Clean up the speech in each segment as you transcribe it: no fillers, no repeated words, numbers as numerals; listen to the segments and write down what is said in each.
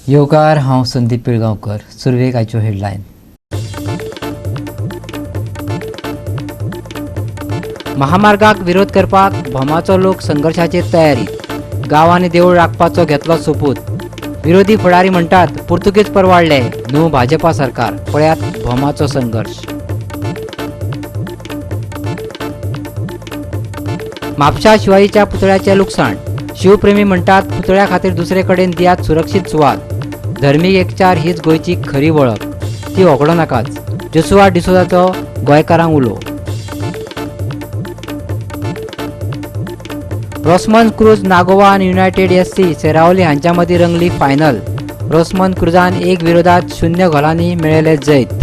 योगार हांव संदीप पिळगांवकर. सुरवेक आयच्यो हेडलायन. महामार्गाक विरोध करपाक भोमाचो लोक संघर्षाची तयारी. गांव आनी देवूळ राखपाचो घेतलो सोपूत. विरोधी फुडारी म्हणटात पुर्तुगेज परवाडले, न्हू भाजपा सरकार. पळयात भोमाचो संघर्ष. म्हापशा शिवाजीच्या पुतळ्याचे लुकसाण. शिवप्रेमी म्हणटात पुतळ्या खातीर दुसरे कडेन दियात सुरक्षीत सुवात. धर्मीक एकचार हीच गोंयची खरी वळख, ती वगडो नाकाच. जोसुआ डिसोजाचो गोंयकारांक उलो. रोसमन क्रूज नागोवा आनी युनायटेड एससी सेरावली हांच्या मदीं रंगली फायनल. रोसमन क्रुजान 1 विरोधात 0 गोलांनी मेळयले जैत.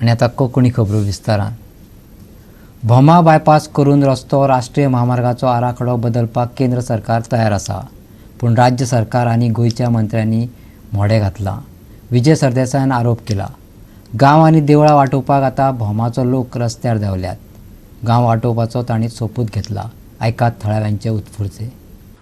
आनी आतां कोंकणी खबरो विस्तारान. भोमा बायपास करून रस्तो राष्ट्रीय महामार्गाचो आराखडो बदलपाक केंद्र सरकार तयार आसा, पूण राज्य सरकार आनी गोंयच्या मंत्र्यांनी मोडे घातलां. विजय सरदेसायान आरोप केला. गांव आनी देवळां वांटोवपाक आतां भोमाचो लोक रस्त्यार देंवल्यात. गांव वांटोवपाचो तांणी सोपूत घेतला. आयकात थळाव्यांचे उत्फुर्जे.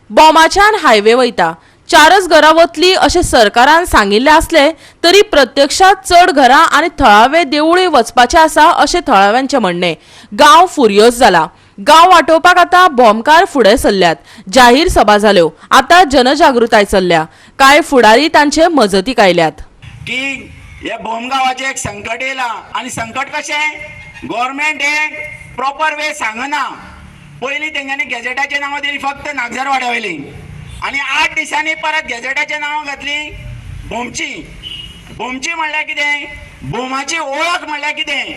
भोमाच्यान हायवे वयता. 4च घरां वतली अशें सरकारान सांगिल्ले आसले तरी प्रत्यक्षात चड घरां आनी थळावे देवूळय वचपाचे आसा अशें थळाव्यांचें म्हणणें. गांव फुर्योज जाला. गांव वांटोवपाक आतां भोमकार फुडें सरल्यात. जाहीर सभा जाल्यो. आतां जनजागृताय चल्ल्या. कांय फुडारी तांचे मजतीक आयल्यात. की हे भोमगावाचें एक संकट येयलां आनी संकट कशें, गव्हर्मेंट एक प्रॉपर वे सांगना. पयलीं तेंच्यांनी गॅजेटाचें नांवां दिलीं फक्त नागजार वाड्या वयलीं, आनी 8 दिसांनी परत गॅजेटाचें नांवां घातलीं भोमची. भोमची म्हणल्यार कितें, भोमाची ओळख म्हणल्यार कितें.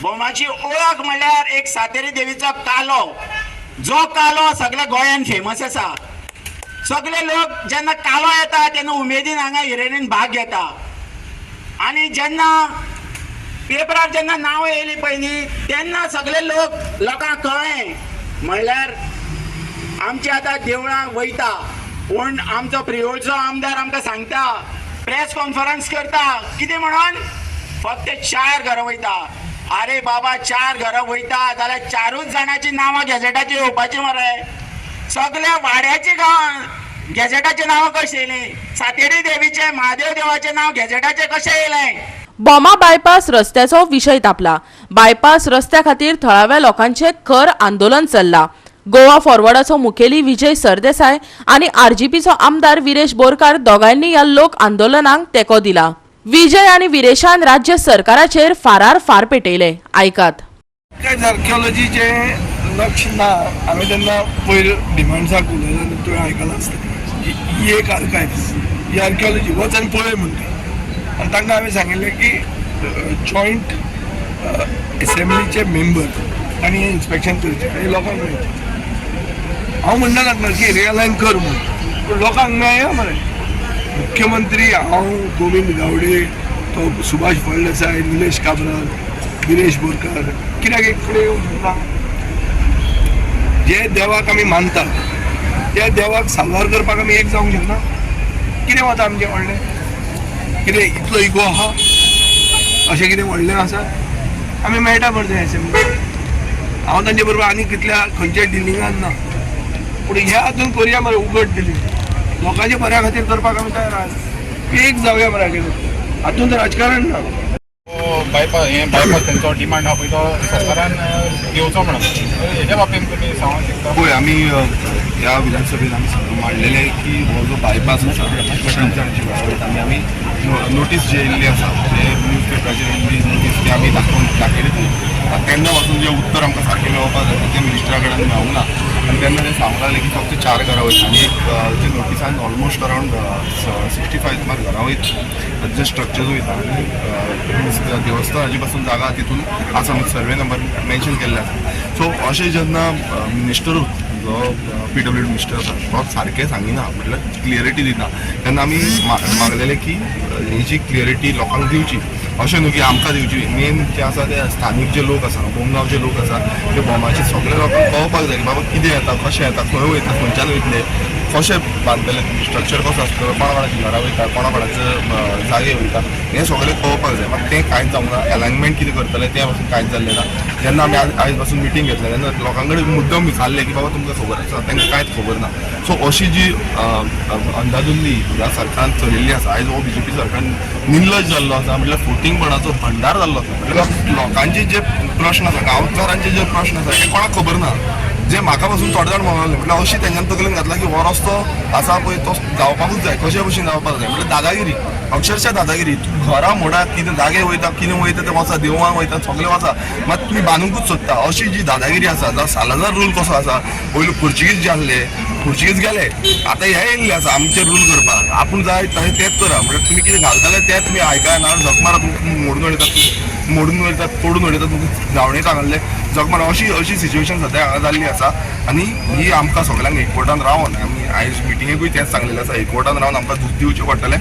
भोमाची ओळख म्हणल्यार एक सातेरी देवीचो कालो, जो कालो सगळ्या गोंयांत फेमस आसा. सगळे लोक जेन्ना कालो येता तेन्ना उमेदीन हांगा हिरेणीन भाग घेता. आनी जेन्ना पेपरार जेन्ना नांवां येयलीं पळय न्ही, तेन्ना सगळे लोकांक कळ्ळें. म्हणल्यार आमची आतां देवळां वयता. पूण आमचो प्रियोलचो आमदार आमकां सांगता, प्रेस कॉन्फरन्स करता, कितें म्हणून, फक्त 4 घरां वयता. अरे बाबा, 4 घरां वयता जाल्यार 4च जाणांची नांवां गॅजेटाचेर येवपाची मरे. सगळ्या वाड्याची गॅजेटाचें नांव कशें येयलें. सातेरी देवीचें, महादेव देवाचें नांव गॅजेटाचेर कशें येयलें. भोमा बायपास रस्त्याचो विशय तापला. बायपास रस्त्या खातीर थळाव्या लोकांचें खर आंदोलन चल्लां. गोवा फॉरवर्डाचो मुखेली विजय सरदेसाय आनी आरजीपीचो आमदार विरेश बोरकार दोगांयनी ह्या लोक आंदोलनाक तेंको दिला. विजय आनी विरेशान राज्य सरकाराचेर फारार फार पेटयले. आयकात. आर्किओलॉजीचे लक्ष ना. हांवें तेन्ना पयर डिमांड्साक उलयलें, तुवें आयकलां आसतलें. ही एक आर्कायव्स, ही आर्किओलॉजी वच आनी पळय म्हणटा. आनी तांकां हांवें सांगिल्लें की जॉयंट एसेंब्लीचे मेंबर तांणी हें इन्स्पेक्शन करचें आनी लोकांक मेळचें. हांव म्हणना लागना की रियलायन कर म्हणून, पूण लोकांक मेळया मरे. मुख्यमंत्री हांव, गोविंद गावडे, तो सुभाष फळदेसाय, निलेश काब्राल, विरेश बोरकार कित्याक एक कडेन येवन म्हणटा, जे देवाक आमी मानता त्या देवाक साल्वार करपाक आमी एक जावंक शकना. कितें वता आमचें व्हडलें, कितें इतलो इगो आहा, अशें कितें व्हडलें आसा. आमी मेळटा पडचें एसेंब्ली. हांव तांचे बरोबर आनी कितल्या खंयच्या डिलिंगान ना, पूण ह्या हातून करया मरे. उगड दिली लोकांच्या बऱ्या खातीर करपाक आमी तयार आसात. एक जावया मरे हातून. हातून राजकारण ना. बायपास त्यांचो डिमांड हा पळय तो सरकारान घेवचो म्हणून हेच्या बाबतींत तुमी सांगूंक शकता. पळय, आमी ह्या विधानसभेन आमी मांडलेले की हो जो बायपास आसा आमी नोटीस जे येयल्ली आसा, जे न्यूज पेपराचेर नोटीस ते आमी दाखयली. तेन्ना पासून जे उत्तर आमकां सारकें मेळोवपाक जाय तें मिनिस्टरा कडेन मेळूंक ना. आनी तेन्ना ते सांगूंक लागले की फक्त 4 घरां वयता. आनी जे नोटिसान ऑलमोस्ट अरावंड 65 सुमार घरां वयता. जे स्ट्रक्चर्स वयता आनी देवस्थानाची पासून जागा तितून आसा, सर्वे नंबर मेन्शन केल्ले आसा. सो अशें जेन्ना मिनिस्टरूच जो PWD मिनिस्टर आसा तो सारकें सांगिना, म्हटल्यार क्लियरिटी दिना, तेन्ना आमी मागलेले की हेची क्लियरिटी लोकांक दिवची. अशें न्हू की आमकां दिवची. मेन जे आसा ते स्थानीक जे लोक आसा, बोमगांवचे लोक आसा, ते भोमाचे सगळे लोकांक कळपाक जाय की बाबा कितें येता, कशें येता, खंय वयता, खंयच्यान वयतले. कशें बांदतले स्ट्रक्चर कसो आसतलो कोणा कोणाची घरां वयता कोणा कोणाचे जागे वयता हें सगळें पळोवपाक जाय मात तें कांयच जावंक ना अलायनमेंट कितें करतले तें पासून कांयच जाल्लें ना जेन्ना आमी आयज पासून मिटींग घेतलें तेन्ना लोकां कडेन मुद्दम विचारलें की बाबा तुमकां खबर आसा तांकां कांयच खबर ना सो अशी जी अंधाधुंदी ह्या सरकारान चलिल्ली आसा आयज हो BJP सरकार निर्लज जाल्लो आसा म्हटल्यार फुटींगपणाचो भंडार जाल्लो आसा म्हटल्यार लोकांचे जे प्रश्न आसा गांवकारांचे जे प्रश्न आसा ते कोणाक खबर ना जे म्हाका पासून थोडे जाण म्हणले म्हटल्यार अशी तेंच्यान तकलेन घातला की हो रस्तो आसा पळय तो जावपाकूच जाय कशे भशेन जावपाक जाय म्हटल्यार दादागिरी अक्षरशः दादागिरी घरां मोडात कितें जागे वयता कितें वयता ते वचा देवळां वयता सगळें वचा मात तुमी बांदूंकूच सोदता अशी जी दादागिरी आसा जावं सालाजार रूल कसो आसा पयलू पुर्तुगीज जे आहले पुर्तुगीज गेले आतां हे येयल्ले आसा आमचेर रूल करपाक आपूण जाय तशें तेंच करा म्हटल्यार तुमी कितें घालताले तें तुमी आयकाय ना जग मारा मोडून वयतात तोडून उडयतात तुमकां जावणेक सांगले जगमार अशी सिच्युएशन सद्या हांगा जाल्ली आसा आनी ही आमकां सगळ्यांक एकवटान रावन आमी आयज मिटिंगेकूय तेंच सांगलेलें आसा एकवटान रावन आमकां दूख दिवचें पडटलें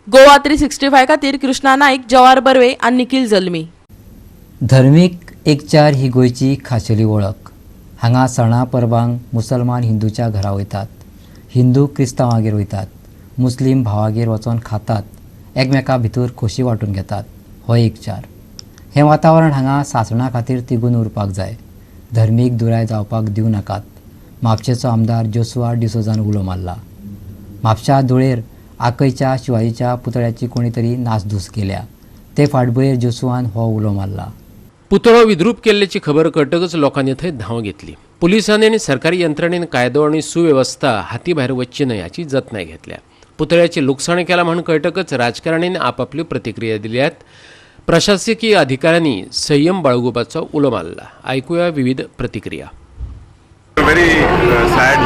गोवा 365 खातीर कृष्णा नाईक, जवाहर बर्वे आनी निखिल जल्मी. धर्मीक एकचार ही गोंयची खाशेली वळख. हांगा सणा परबांक मुसलमान हिंदूच्या घरा वयतात, हिंदू क्रिस्तांवागेर वयतात, मुस्लीम भावागेर वचून खातात, एकमेका भितर खोशी वांटून घेतात. हो एकचार. हें वातावरण हांगा सासणा खातीर तिगून उरपाक जाय. धर्मीक दुराय जावपाक दिवं नाकात. म्हापशेचो आमदार जोसुआ डिसोजान उलो मारला. म्हापशा धुळेर आकयच्या शिवाजीच्या पुतळ्याची कोणी तरी नासधूस केल्या. ते फाटभुंयेर जोसुआन हो उलो मारला. पुतळो विद्रूप केल्ल्याची खबर कळटकच लोकांनी थंय धांव घेतली. पुलिसांनी आनी सरकारी यंत्रणेन कायदो आनी सुवेवस्था हाती भायर वचची न्हय हाची जतनाय घेतल्या. पुतळ्याची लुकसाण केला म्हूण कळटकच राजकारण्यांनी आपापल्यो प्रतिक्रिया दिल्यात. प्रशासकीय अधिकाऱ्यांनी संयम बाळगुपाचो उलो मारला. आयकुया विविध प्रतिक्रिया. Very sad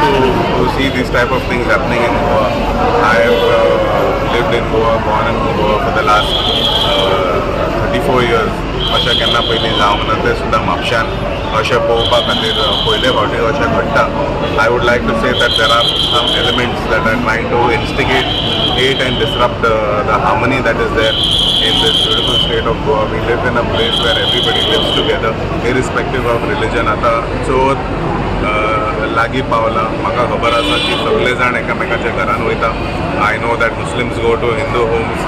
to see this type of things happening in Goa. I have lived in Goa, born in Goa for the last 34 years. अशें केन्ना पयलीं जावंक ना तें सुद्दां म्हापशान अशें पळोवपा खातीर पयले फावटी अशें घडटा. I would like to say that there are some elements that are trying to instigate hate and disrupt the harmony that is there in this beautiful state of Goa. We live in a place where everybody lives together irrespective of religion. आता चवथ लागीं पावला म्हाका खबर आसा की सगळे जाण एकामेकाच्या घरान वयता. I know that Muslims go to Hindu homes,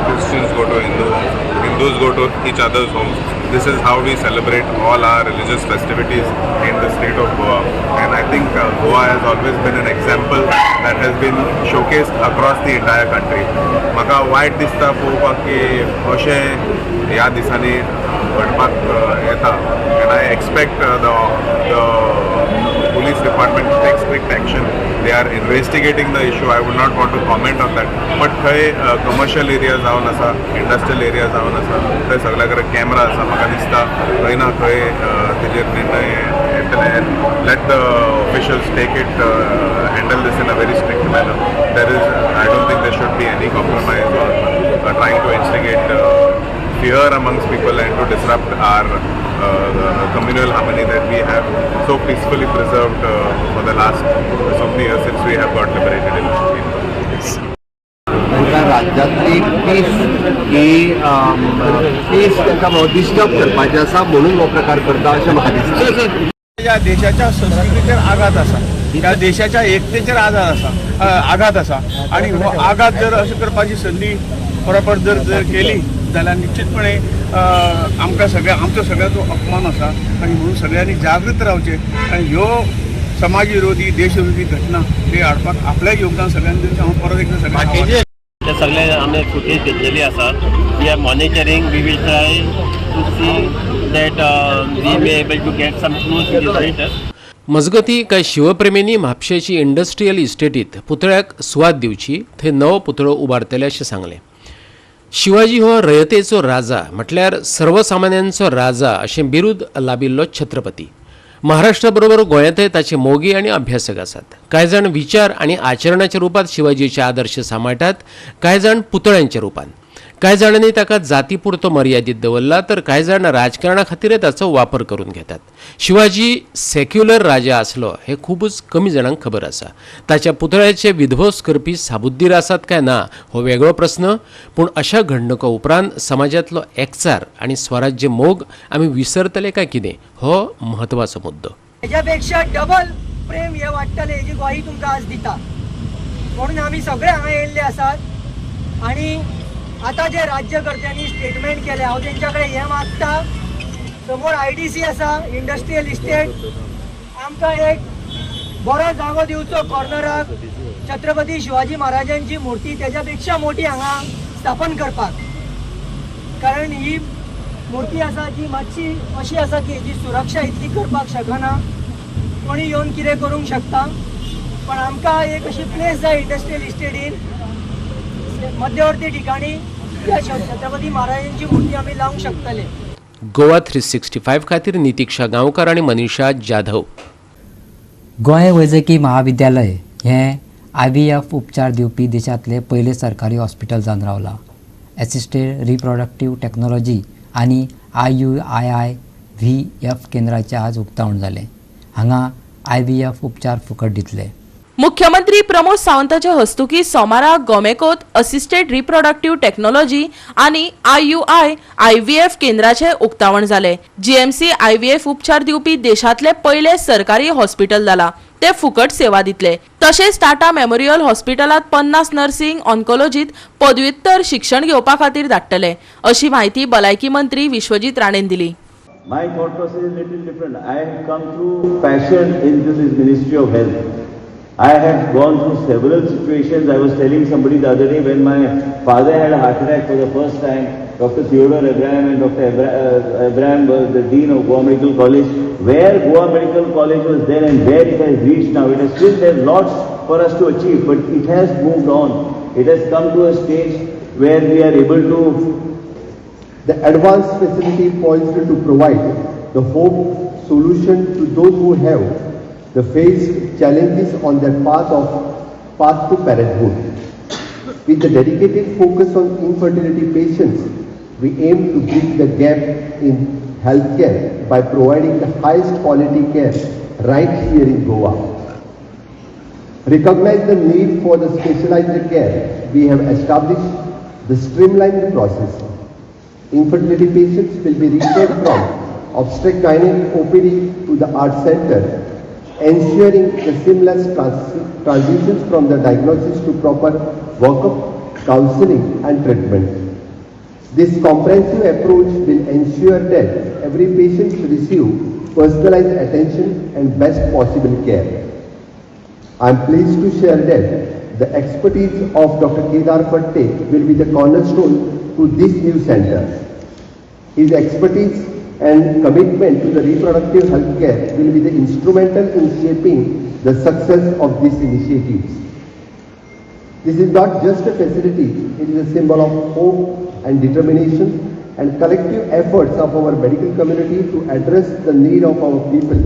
Christians go to Hindu homes, Hindus go to each other's homes. This is how we celebrate all our religious festivities in the state of Goa. And I think Goa has always been an example that has been showcased across the entire country. म्हाका वायट दिसता पळोवपाक की अशें ह्या दिसांनी घडपाक येता. And I expect the police department to take strict action. They are investigating the issue. I would not want to comment on that. But खंय commercial area जावन आसा, industrial area जावन आसा, थंय सगळ्या कडेन कॅमेरा आसा. म्हाका दिसता खंय ना खंय तेजेर निर्णय येतले. Let the officials take it, handle this in a very strict manner. I don't think there should be any compromise or trying to instigate fear amongst people and to disrupt our communal harmony that we have so peacefully preserved for the last so many years since we have got liberated in राज्यातली piece ही piece तांकां disturb करपाचें आसा म्हणून हो प्रकार करता अशें म्हाका दिसता. या देशाच्या संस्कृतीचेर आघात आसा, ह्या देशाच्या एकतेचेर आघात आसा आणि हो आघात जर अशें करपाची संदी फटाफट जर केली जाल्यार निश्चितपणे आमकां आमचो सगळ्यांचो अपमान आसा आणि म्हणून सगळ्यांनी जागृत रावचे आणि ह्यो समाज विरोधी देश विरोधी घटना हे हाडपाक आपलें योगदान सगळ्यांनी दिवचें. हांव परत एकदां सगळ्यांक ते सगळे आमी फुटेज घेतलेली आसा. We are monitoring. We will try to see that we may able to get some clues in this matter. मजगती काय शिवप्रेमींनी म्हापशेची इंडस्ट्रियल इस्टेटीत पुतळ्याक सुवात दिवची, थंय नवो पुतळो उबारतले अशें सांगलें. शिवाजी हो रयतेचो राजा म्हटल्यार सर्वसामान्यांचो राजा अशें बिरूद लाबिल्लो छत्रपती. महाराष्ट्रा बरोबर गोंयांतय ताचे मोगी आनी अभ्यासक आसात. कांय जाण विचार आनी आचरणाच्या रुपात शिवाजीचे आदर्श सांबाळटात, कांय जाण पुतळ्यांच्या रुपान. कांय जाणांनी ताका जाती पुरतो मर्यादीत दवरला तर कांय जाण राजकारणा खातीर ताचो वापर करून घेतात. शिवाजी सेक्युलर राजा आसलो हे खूबच कमी जाणांक खबर आसा. ताच्या पुतळ्याचे विध्वंस करपी साबुद्दीर आसात काय ना हो वेगळो प्रस्न. पूण अशा घडणुका उपरांत समाजांतलो एकचार आनी स्वराज्य मोग आमी विसरतले काय कितें हो म्हत्वाचो मुद्दो. हेच्या पेक्षा डबल प्रेम हे वाटतले हेची ग्वाही तुमकां आज दिता. म्हणून आमी सगळे हांगा येयल्ले आसात आणि आता जे राज्यकर्त्यांनी स्टेटमेंट केले हांव तेंच्या कडेन हें मागता समोर IDC आसा इंडस्ट्रियल इस्टेट आमकां एक बरो जागो दिवचो कॉर्नराक छत्रपती शिवाजी महाराजांची मुर्ती तेच्या पेक्षा मोठी हांगा स्थापन करपाक कारण ही मुर्ती आसा जी मातशी अशी आसा की हेची सुरक्षा इतली करपाक शकना कोणी येवन कितें करूंक शकता पण आमकां एक अशी प्लेस जाय इंडस्ट्रियल इस्टेटीन मध्यवर्ती ठिकाणी त्या छत्रपती महाराजांची मुर्ती आमी लावंक शकतले. गोवा 365 खातीर नितीक्षा गांवकार आणि मनीषा जाधव. गोंय वैजकी महाविद्यालय हें IVF उपचार दिवपी देशांतले पयले सरकारी हॉस्पिटल जावन रावला. एसिस्टेड रिप्रोडक्टीव टेक्नॉलॉजी आनी IUIVF केंद्राचें आज उक्तावण जालें. हांगा IVF उपचार फुकट दितले. मुख्यमंत्री प्रमोद सावंताच्या हस्तुकी सोमाराक गोमेकोत असिस्टेड रिप्रोडक्टीव टेक्नॉलॉजी आणि IUIVF केंद्राचे उक्तावण जाले. GMC IVF उपचार दिवपी देशांतले पयले सरकारी हॉस्पिटल जाला. ते फुकट सेवा दितले. तशेंच टाटा मेमोरियल हॉस्पिटलात 50 नर्सिंग ऑन्कोलॉजीत पदव्युत्तर शिक्षण घेवपा खातीर धाडटले अशी माहिती भलायकी मंत्री विश्वजीत राणेन दिली. My thought process is a little different. I have come through passion into this Ministry of Health. I have gone through several situations. I was telling somebody the other day when my father had a heart attack for the first time, Dr. Theodore Abraham and Dr. Abraham was the Dean of Goa Medical College, where Goa Medical College was then and where it has reached now. It has still there lots for us to achieve, but it has moved on. It has come to a stage where we are able to. The advanced facility poised to provide the hope solution to those who have the faced challenges on their path to parenthood. With the dedicated focus on infertility patients, we aim to bridge the gap in healthcare by providing the highest quality care right here in Goa. Recognize the need for the specialized care. We have established the streamlined process. Infertility patients will be referred from obstetric OPD to the Art Center, ensuring the seamless transitions from the diagnosis to proper workup, counseling and treatment. This comprehensive approach will ensure that every patient receive personalized attention and best possible care. I am pleased to share that the expertise of Dr. Kedar Fatte will be the cornerstone to this new center. His expertise and commitment to the reproductive health care will be the instrumental in shaping the success of these initiatives. This is not just a facility, it is a symbol of hope and determination and collective efforts of our medical community to address the need of our people.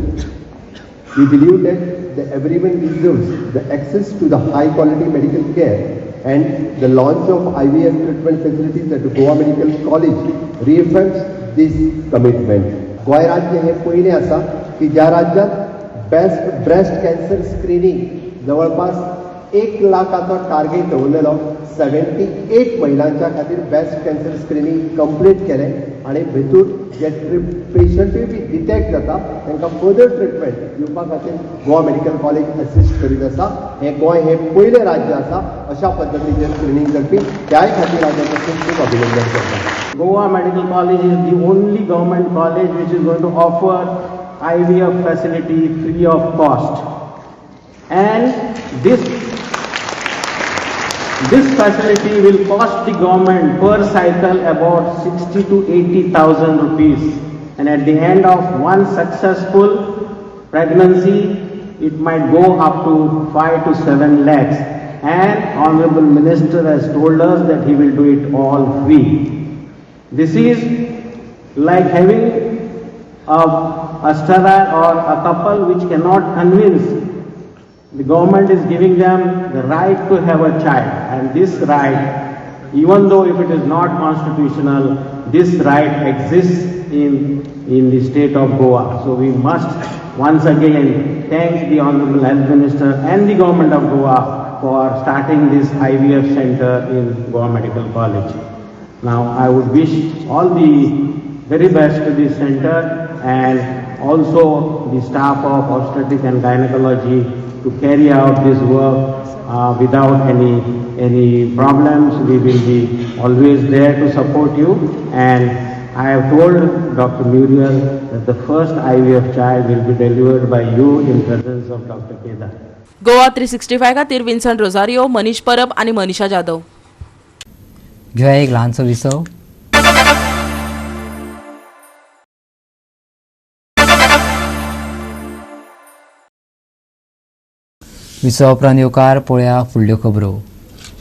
We believe that everyone deserves the access to the high quality medical care, and the launch of IVF treatment facilities at Goa Medical College reaffirms this commitment. Goa राज्य हे पहिले आसा की ज्या राज्यात breast cancer screening जवळपास 1 लाखाचो target दवरलेलो 78 महिलांच्या खातीर ब्रेस्ट कॅन्सर स्क्रीनिंग कंप्लीट केले आणि भितूर जे पेशंटूय बी डिटेक्ट जाता तांकां फर्दर ट्रिटमेंट दिवपा खातीर गोवा मेडिकल कॉलेज असिस्ट करीत आसा. हे गोंय हे पयलें राज्य आसा अशा पद्दतीचें स्क्रीनिंग करपी. त्याय खातीर हांव ताचें खूब अभिनंदन करता. Goa Medical College is the only government college which is going to offer IVF facility free of cost. And this facility will cost the government per cycle about 60 to 80,000 rupees. And at the end of one successful pregnancy, it might go up to 5 to 7 lakhs. And Honorable Minister has told us that he will do it all free. This is like having a sterile or a couple which cannot convince. The government is giving them the right to have a child, and this right, even though if it is not constitutional, this right exists in the state of Goa. So we must once again thank the Honorable Health Minister and the government of Goa for starting this IVF center in Goa Medical College. Now I would wish all the very best to this center and also the staff of obstetric and gynecology carry out this work without any problems. We will be always there to support you, and I have told Dr. Muriel that the first IVF child will be delivered by you in presence of Dr. Kedar. Goa 365 खातीर विन्संट Rosario, Manish Parab आणि मनीषा जाधव. घेऊया एक ल्हानसो विसव. विसव उपरांत येवकार पळोवया फुडल्यो खबरो.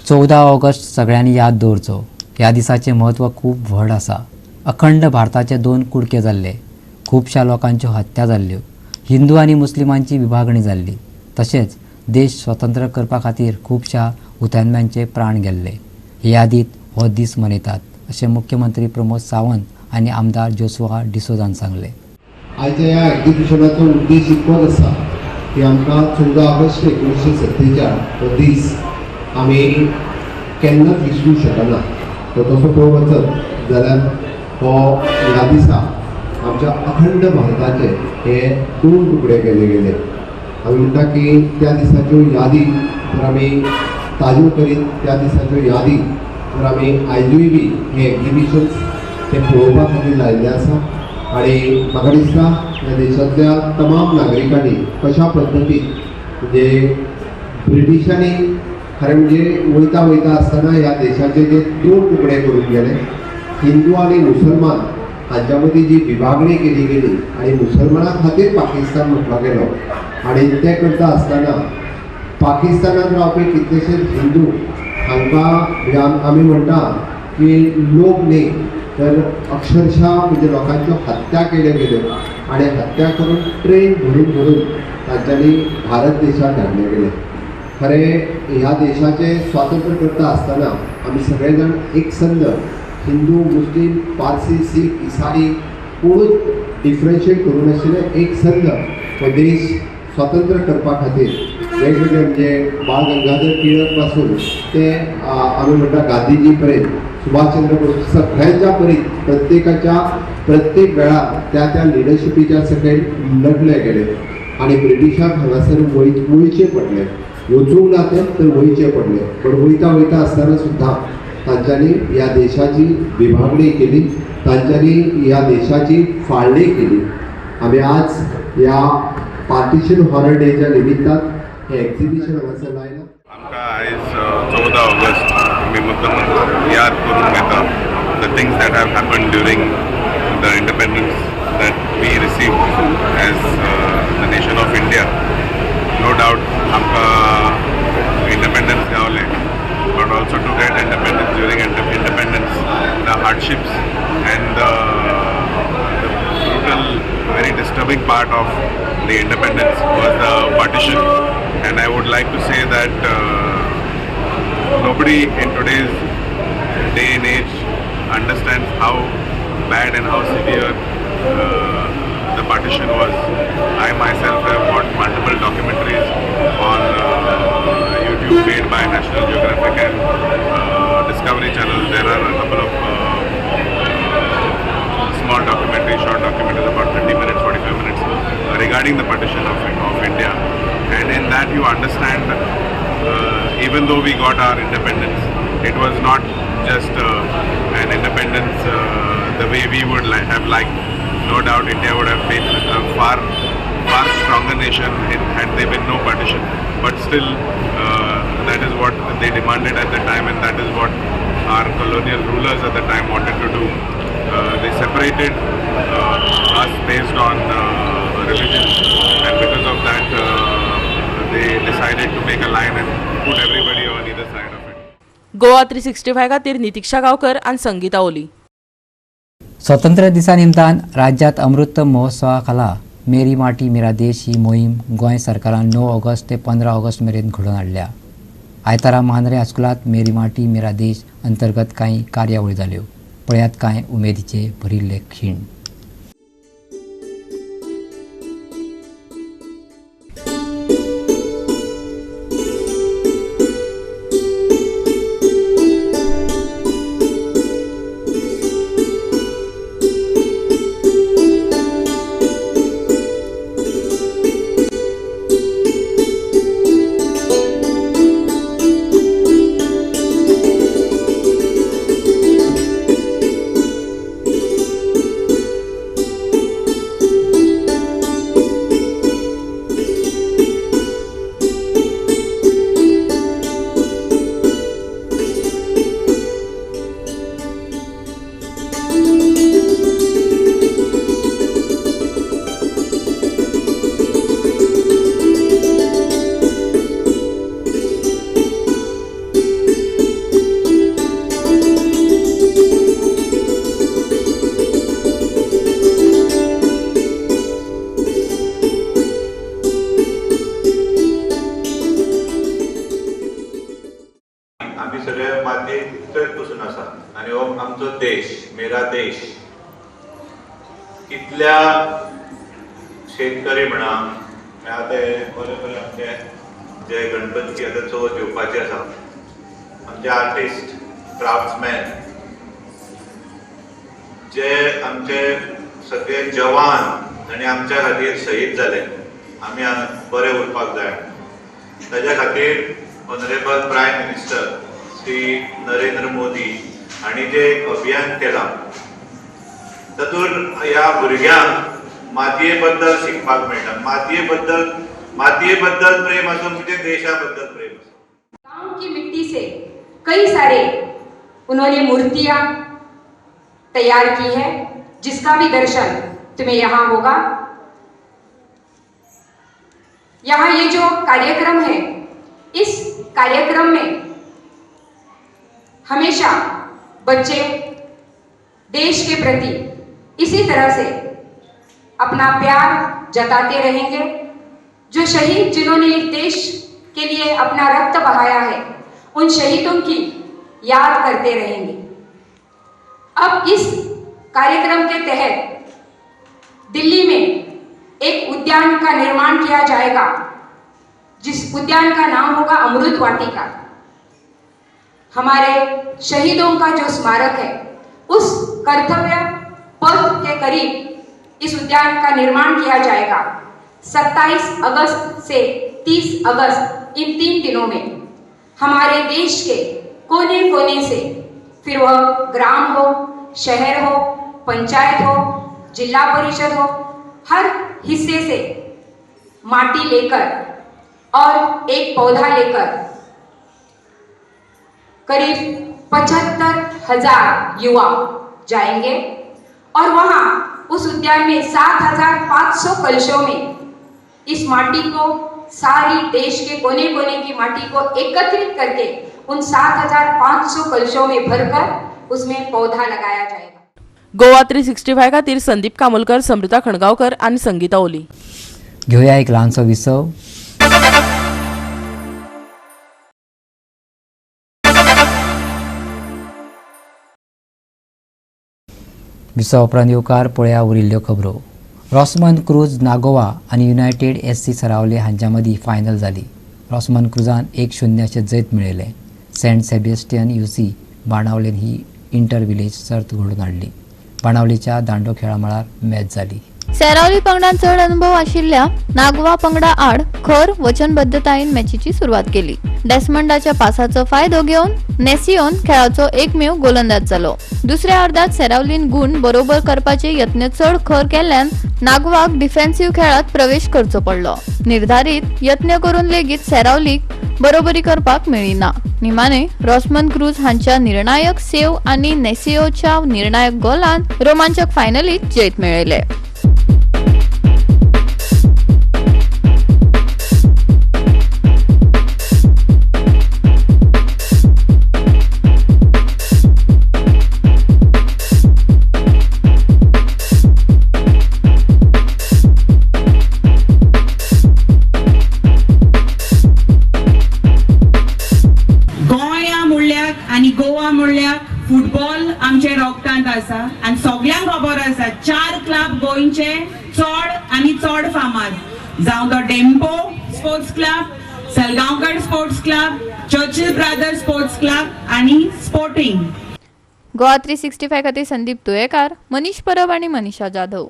14 ऑगस्ट सगळ्यांनी याद दवरचो. ह्या दिसाचें म्हत्व खूब व्हड आसा. अखंड भारताचे 2 कुडके जाल्ले, खुबश्या लोकांच्यो हत्या जाल्ल्यो, हिंदू आनी मुस्लिमांची विभागणी जाल्ली, तशेंच देश स्वतंत्र करपा खातीर खुबश्या हुतात्म्यांचे प्राण गेल्ले. हे यादीत हो दीस मनयतात अशें मुख्यमंत्री प्रमोद सावंत आनी आमदार जोसुआ डिसोजान सांगले. आयच्या ह्या एक्झिबिशनाचो उद्देश इतकोच आसा की आमकां 14 ऑगस्ट 1947 हो दीस आमी केन्नाच विसरूंक शकना. तो तसो पळोवंक वचत जाल्यार हो ह्या दिसा आमच्या अखंड भारताचे हे 2 तुकडे केले गेले. आमी म्हणटा की त्या दिसाच्यो यादी जर आमी ताज्यो करीत, त्या दिसाच्यो यादी जर आमी आयजूय बी हे एक्झिबिशन्स ते पळोवपा खातीर लायिल्ले आसा. आणि म्हाका दिसता ह्या देशांतल्या तमाम नागरिकांनी कशा पद्दतीन म्हणजे ब्रिटिशांनी खरें म्हणजे वयता आसतना ह्या देशाचे जे 2 तुकडे करून गेले, हिंदू आनी मुसलमान हांच्या मदीं जी विभागणी केली गेली आनी मुसलमानां खातीर पाकिस्तान म्हटलो गेलो, आनी ते करता आसतना पाकिस्तानांत रावपी कितलेशेच हिंदू हांकां आमी म्हणटा की लोक न्ही तर अक्षरशः म्हणजे लोकांच्यो हत्या केल्यो गेल्यो आनी हत्या करून ट्रेन भरून तांच्यांनी भारत देशांत हाडले गेले. खरें ह्या देशाचे स्वातंत्र्य करता आसतना आमी सगळे जाण एक संद हिंदू, मुस्लीम, पारसी, सीख, इसाई कोणूच डिफरन्शिएट करूं नाशिल्ले. एक संद हो देश स्वतंत्र करपा खातीर वेगवेगळे म्हणजे बाळ गंगाधर टिळक पासून ते आमी म्हणटा गांधीजी पर्यंत, सुभाषचंद्र बोस सगळ्यांच्या परीत प्रत्येकाच्या प्रत्येक वेळार त्या लिडरशिपीच्या सकयल लढले गेले आनी ब्रिटिशांक हांगासर वयचे पडले. वचूंक ना तर वयचे पडले. पण वयता आसतना सुद्दां तांच्यांनी ह्या देशाची विभागणी केली, तांच्यांनी ह्या देशाची फाळणी केली. आमी आज ह्या पार्टिशन हॉरर डेच्या निमित्तान हे एक्झिबिशन हांगासर लायलां. आमकां आयज 14 ऑगस्ट आमी मुद्दम याद करून घेता the things that have happened during the independence that we received as the nation of India. No doubt आमकां इंडिपेंडन्स गावलें, but also to get independence during independence, the hardships and the brutal, very disturbing part of the independence was the partition. And I would like to say that nobody in today's day and age understands how bad and how severe the partition was. I myself have watched multiple documentaries on YouTube made by National Geographic and Discovery Channel. There are a couple of small documentaries, short documentaries, about 30 minutes, 45 minutes, regarding the partition of India. And in that you understand, even though we got our independence, it was not just an independence the way we would have liked. No doubt India would have been a far stronger nation had there been no partition. But still, that is what they demanded at the time, and that is what our colonial rulers at the time wanted to do. They separated us based on religion, and because of that, they decided to make a line and put everybody on either side of it. Goa 365 खातीर नितीक्षा गांवकर आणि संगीता ओली. स्वातंत्र्य दिसा निमतान राज्यात अमृत महोत्सवा खाला मेरी माटी मेरा देश ही मोहीम गोंय सरकारान 9 ऑगस्ट ते 15 ऑगस्ट मेरेन घडोवन हाडल्या. आयतारा मांद्रे हायस्कुलांत मेरी माटी मेरा देश अंतर्गत कांय कार्यावळी जाल्यो. पळयात कांय उमेदीचे भरिल्ले खीण. इतल्या शेतकरी म्हणा आता बरे बरे आमचे जे गणपती आतां चवथ येवपाची आसा आमचे आर्टिस्ट क्राफ्ट्समॅन जे आमचे सगळे जवान आनी आमच्या खातीर शहीद जाले आमी बरे उरपाक जाय ताज्या खातीर honourable prime minister Shri Narendra Modi हांणी जे एक अभियान केलां तातूंत ह्या भुरग्यांक मातये बद्दल शिकपाक मेळटा मातये बद्दल प्रेम आसूं म्हणजे देशा बद्दल प्रेम आसूं। गांव की मिट्टी से कई सारे उन्होंने मूर्तियां तैयार की है जिसका भी दर्शन तुम्हें यहाँ होगा। यहाँ ये जो कार्यक्रम है इस कार्यक्रम में हमेशा बच्चे देश के प्रति इसी तरह से अपना प्यार जताते रहेंगे। जो शहीद जिन्होंने इस देश के लिए अपना रक्त बहाया है उन शहीदों की याद करते रहेंगे। अब इस कार्यक्रम के तहत दिल्ली में एक उद्यान का निर्माण किया जाएगा जिस उद्यान का नाम होगा अमृत वाटिका। हमारे शहीदों का जो स्मारक है उस कर्तव्य पथ के करीब इस उद्यान का निर्माण किया जाएगा। 27 अगस्त से 30 अगस्त इन 3 दिनों में हमारे देश के कोने कोने से, फिर वह ग्राम हो, शहर हो, पंचायत हो, जिला परिषद हो, हर हिस्से से माटी लेकर और एक पौधा लेकर करीब 75,000 युवा जाएंगे और वहां उस उद्यान में 7,500 कलशों में इस माटी को, सारी देश के कोने कोने की माटी को एकत्रित करके उन 7,500 कलशों में भरकर उसमें पौधा लगाया जाएगा। गोवा 365 खातीर संदीप कामोलकर, समृता खणगावकर आणि संगीता ओली। घेऊया एक ल्हानसो विसव। विसव उपरांत येवकार पळया उरिल्ल्यो खबरो। रॉसमन क्रूज नागोवा आनी युनायटेड SC सरावले हांच्या मदीं फायनल जाली। रॉसमन क्रूजान 1-0 अशें जैत मेळयलें। सेंट सेबेस्टियन UC बाणावलेन ही इंटर विलेज सर्त घडोवन हाडली। बाणावलीच्या दांडो खेळा मळार मॅच जाली। सेरावली पंगडान चड अनुभव आशिल्ल्या नागवा पंगडा आड खर वचनबद्धतायेन मॅचीची सुरवात केली। डेस्मंडाच्या पासाचो फायदो घेवन नेसिओन खेळाचो एकमेव गोलंदाज जालो। दुसऱ्या अर्धात सेरावलीन गुण बरोबर करपाचे यत्न चड खर केल्ल्यान नागवाक डिफेन्सिव्ह खेळात प्रवेश करचो पडलो। निर्धारित यत्न करून लेगीत सेरावलीक बरोबरी करपाक मेळिना। निमाणे रॉसमन क्रूज हांच्या निर्णायक सेव आनी नेसिओच्या निर्णायक गोलान रोमांचक फायनलीत जैत मेळयले। गोवा म्हणल्यार फुटबॉल आमचे रोगतांत आसा आनी सगळ्यांक खबर आसा 4 क्लब गोंयचे चड आनी चड फामाद जावं तो Dempo sports club, Salgaonkar sports club, Churchill brothers sports club आनी स्पोर्टिंग। गोवा 365 खातीर संदीप तुयेकार, मनीष परब आनी मनीषा जाधव।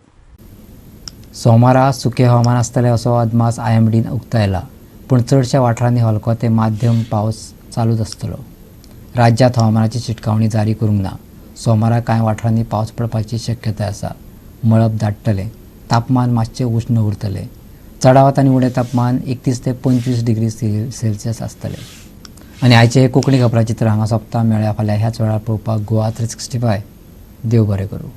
सोमारा सुके हवामान आसतलें असो अदमास IMDन उक्तायला, पूण चडशा वाठारांनी हलको ते माध्यम पावस चालूच आसतलो। राज्यांत हवामानाची शिटकावणी जारी करूंक ना। सोमारा कांय वाठारांनी पावस पडपाची शक्यताय आसा। मळब दाटतलें, तापमान मातशें उश्ण उरतलें। चडावत आनी उणें तापमान 31 ते 25 डिग्री सेल्सियस आसतलें। आनी आयचे हे कोंकणी खबरां चित्र हांगा सोंपता। मेळ्या फाल्यां ह्याच वेळार पळोवपाक गोवा 365। देव बरें करूं।